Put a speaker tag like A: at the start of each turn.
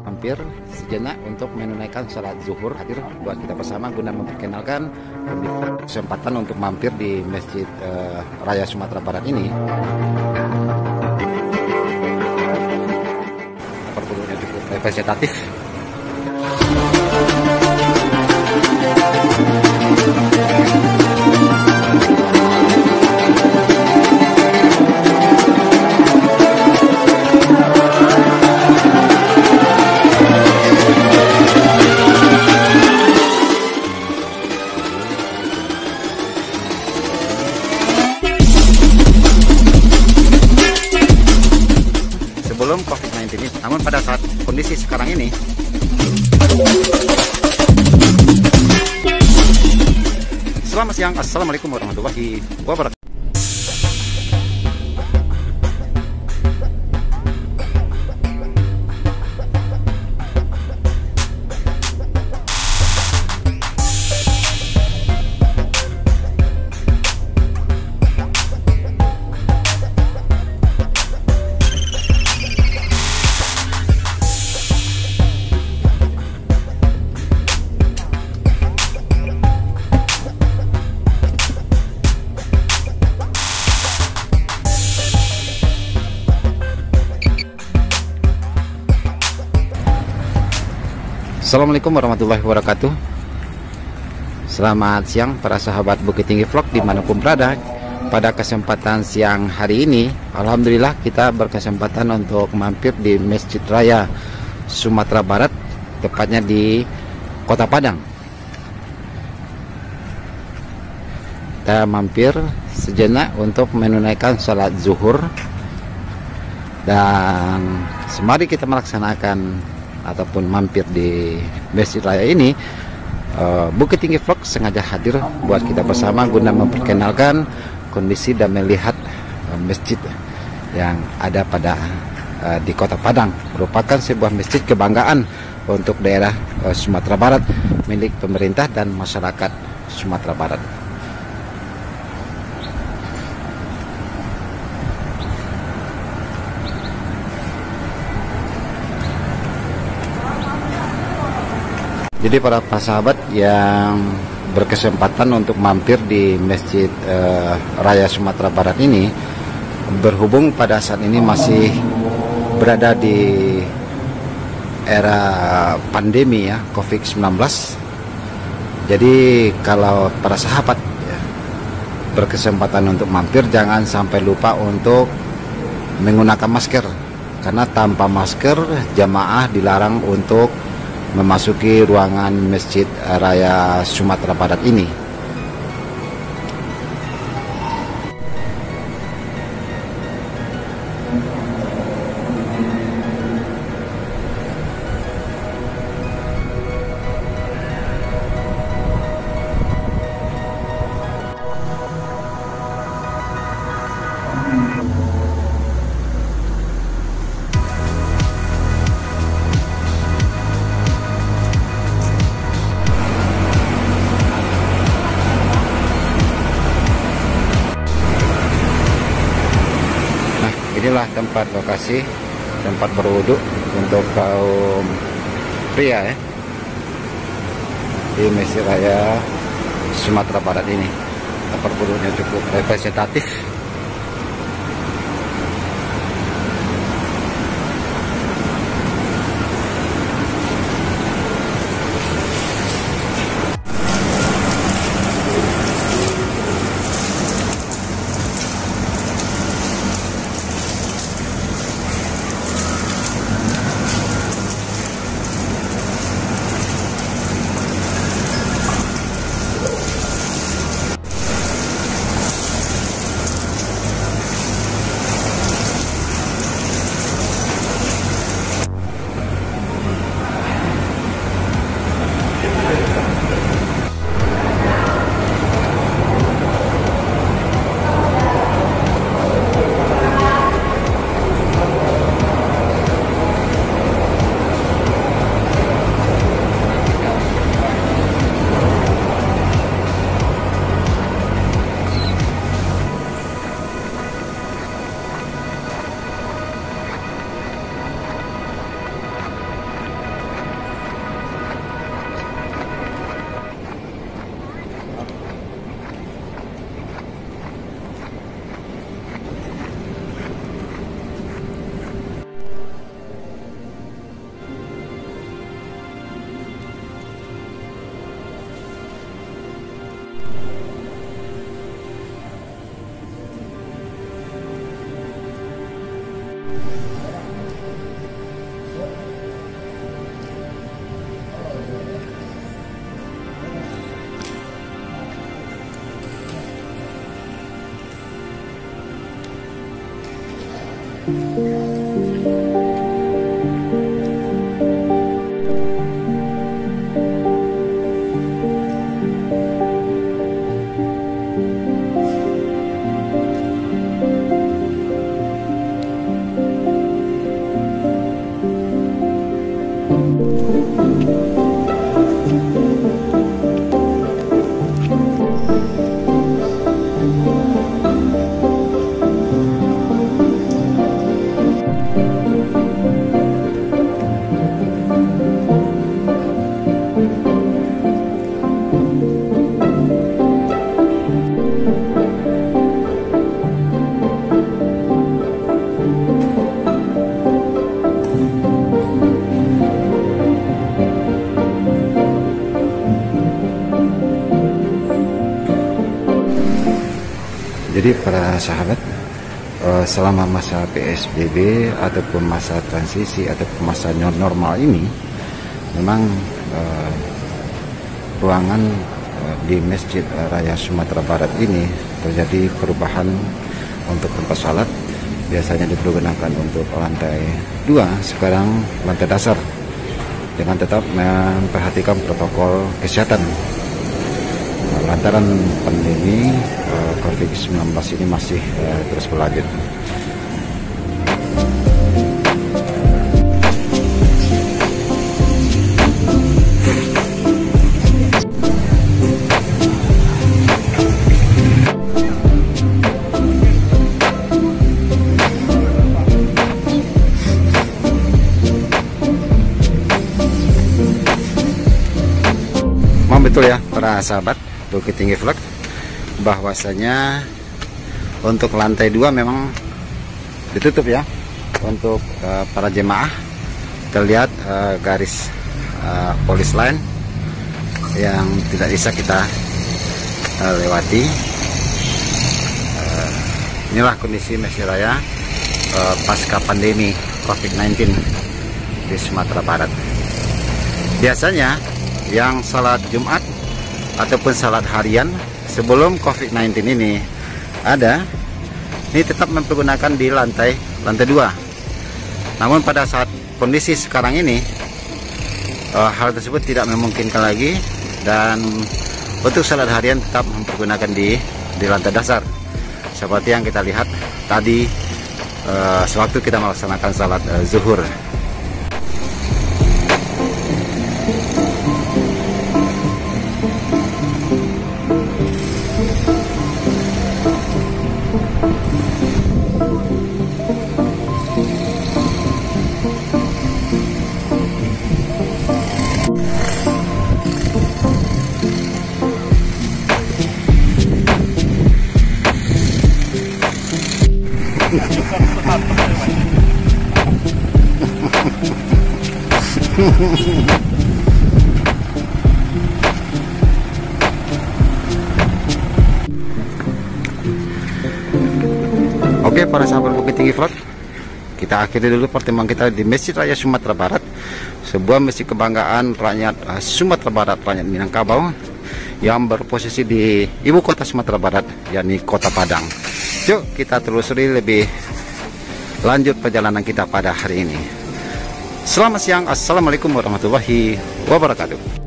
A: Hampir sejenak untuk menunaikan sholat zuhur, hadir buat kita bersama guna memperkenalkan kesempatan untuk mampir di Masjid Raya Sumatera Barat ini. Perpuluhnya cukup representatif. Sebelum COVID-19 ini, namun pada saat kondisi sekarang ini, selamat siang, assalamualaikum warahmatullahi wabarakatuh. Assalamualaikum warahmatullahi wabarakatuh. Selamat siang para sahabat Bukit Tinggi Vlog dimanapun berada. Pada kesempatan siang hari ini, alhamdulillah kita berkesempatan untuk mampir di Masjid Raya Sumatera Barat, tepatnya di Kota Padang. Kita mampir sejenak untuk menunaikan sholat zuhur, dan semari kita melaksanakan ataupun mampir di Masjid Raya ini, Bukit Tinggi Vlog sengaja hadir buat kita bersama guna memperkenalkan kondisi dan melihat masjid yang ada di Kota Padang. Merupakan sebuah masjid kebanggaan untuk daerah Sumatera Barat, milik pemerintah dan masyarakat Sumatera Barat. Jadi para sahabat yang berkesempatan untuk mampir di Masjid Raya Sumatera Barat ini, berhubung pada saat ini masih berada di era pandemi ya, COVID-19. Jadi kalau para sahabat ya, berkesempatan untuk mampir, jangan sampai lupa untuk menggunakan masker, karena tanpa masker jamaah dilarang untuk memasuki ruangan Masjid Raya Sumatera Barat ini. Inilah tempat lokasi, tempat berwudu untuk kaum pria ya, di Masjid Raya Sumatera Barat ini. Tempat berwudunya cukup representatif. Jadi para sahabat, selama masa PSBB ataupun masa transisi ataupun masa new normal ini, memang ruangan di Masjid Raya Sumatera Barat ini terjadi perubahan untuk tempat salat. Biasanya dipergunakan untuk lantai 2, sekarang lantai dasar, dengan tetap memperhatikan protokol kesehatan lantaran pandemi COVID-19 ini masih terus berlanjut. Betul ya para sahabat Bukit Tinggi Vlog, bahwasanya untuk lantai 2 memang ditutup ya untuk para jemaah. Terlihat garis polis line yang tidak bisa kita lewati. Inilah kondisi Masjid Raya pasca pandemi COVID-19 di Sumatera Barat. Biasanya yang salat Jumat ataupun salat harian sebelum COVID-19 ini tetap mempergunakan di lantai 2. Namun pada saat kondisi sekarang ini hal tersebut tidak memungkinkan lagi, dan untuk salat harian tetap mempergunakan di lantai dasar seperti yang kita lihat tadi sewaktu kita melaksanakan salat zuhur. Oke para sahabat Bukit Tinggi Vlog, kita akhiri dulu pertemuan kita di Masjid Raya Sumatera Barat, sebuah masjid kebanggaan rakyat Sumatera Barat, rakyat Minangkabau, yang berposisi di ibu kota Sumatera Barat, yakni Kota Padang. Yuk kita telusuri lebih lanjut perjalanan kita pada hari ini. Selamat siang, assalamualaikum warahmatullahi wabarakatuh.